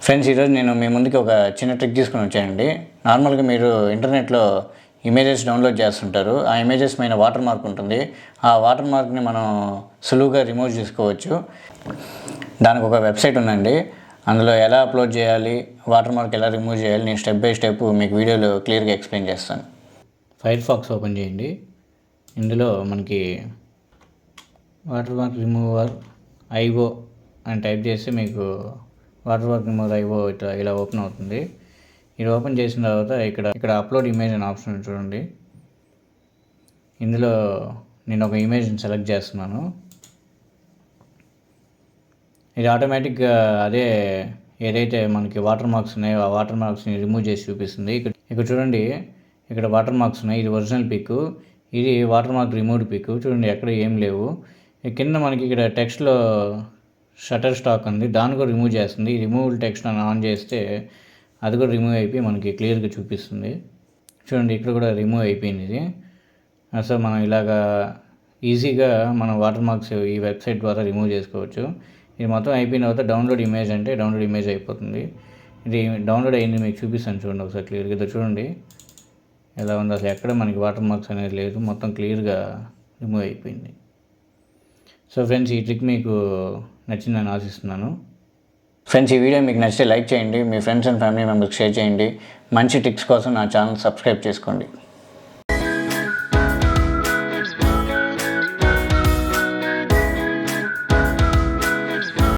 Friends, ఈరోజు నేను మీ ముందుకి ఒక చిన్న ట్రిక్ తీసుకుని వచ్చానండి. నార్మల్గా మీరు ఇంటర్నెట్లో ఇమేజెస్ డౌన్లోడ్ చేస్తుంటారు. ఆ ఇమేజెస్ పైన వాటర్ మార్క్ ఉంటుంది. ఆ వాటర్ మార్క్ని మనం సులువుగా రిమూవ్ చేసుకోవచ్చు. దానికి ఒక వెబ్సైట్ ఉందండి. అందులో ఎలా అప్లోడ్ చేయాలి, వాటర్ మార్క్ ఎలా రిమూవ్ చేయాలి, నేను స్టెప్ బై స్టెప్ మీకు వీడియోలో క్లియర్గా ఎక్స్ప్లెయిన్ చేస్తాను. ఫైర్ ఫాక్స్ ఓపెన్ చేయండి. ఇందులో మనకి వాటర్ మార్క్ రిమూవర్ ఐఓ అని టైప్ చేస్తే మీకు వాటర్ మార్క్ రిమూవర్ ఐఓ ఇలా ఓపెన్ అవుతుంది. ఇది ఓపెన్ చేసిన తర్వాత ఇక్కడ అప్లోడ్ ఇమేజ్ అనే ఆప్షన్ చూడండి. ఇందులో నేను ఒక ఇమేజ్ని సెలెక్ట్ చేస్తున్నాను. ఇది ఆటోమేటిక్గా అదే ఏదైతే మనకి వాటర్ మార్క్స్ ఉన్నాయో ఆ వాటర్ మార్క్స్ని రిమూవ్ చేసి చూపిస్తుంది. ఇక్కడ చూడండి, ఇక్కడ వాటర్ మార్క్స్ ఉన్నాయి. ఇది ఒరిజినల్ పిక్, ఇది వాటర్ మార్క్ రిమూవ్డ్ పిక్. చూడండి, ఎక్కడ ఏం లేవు. కింద మనకి ఇక్కడ టెక్స్ట్లో షటర్ స్టాక్ ఉంది, దాన్ని కూడా రిమూవ్ చేస్తుంది. ఈ రిమూవ్ టెక్స్ట్ అని ఆన్ చేస్తే అది కూడా రిమూవ్ అయిపోయి మనకి క్లియర్గా చూపిస్తుంది. చూడండి, ఇక్కడ కూడా రిమూవ్ అయిపోయింది ఇది. సో మనం ఇలాగా ఈజీగా మనం వాటర్ మార్క్స్ ఈ వెబ్సైట్ ద్వారా రిమూవ్ చేసుకోవచ్చు. ఇది మొత్తం అయిపోయిన తర్వాత డౌన్లోడ్ ఇమేజ్ అంటే డౌన్లోడ్ ఇమేజ్ అయిపోతుంది. ఇది డౌన్లోడ్ అయింది మీకు చూపిస్తాను చూడండి ఒకసారి క్లియర్గా. ఇది చూడండి ఎలా ఉంది, అసలు ఎక్కడ మనకి వాటర్ మార్క్స్ అనేది లేదు, మొత్తం క్లియర్గా రిమూవ్ అయిపోయింది. సో ఫ్రెండ్స్, ఈ ట్రిక్ మీకు నచ్చిందని ఆశిస్తున్నాను. ఫ్రెండ్స్, ఈ వీడియో మీకు నచ్చితే లైక్ చేయండి, మీ ఫ్రెండ్స్ అండ్ ఫ్యామిలీ మెంబర్స్కి షేర్ చేయండి. మంచి ట్రిక్స్ కోసం నా ఛానల్ సబ్స్క్రైబ్ చేసుకోండి.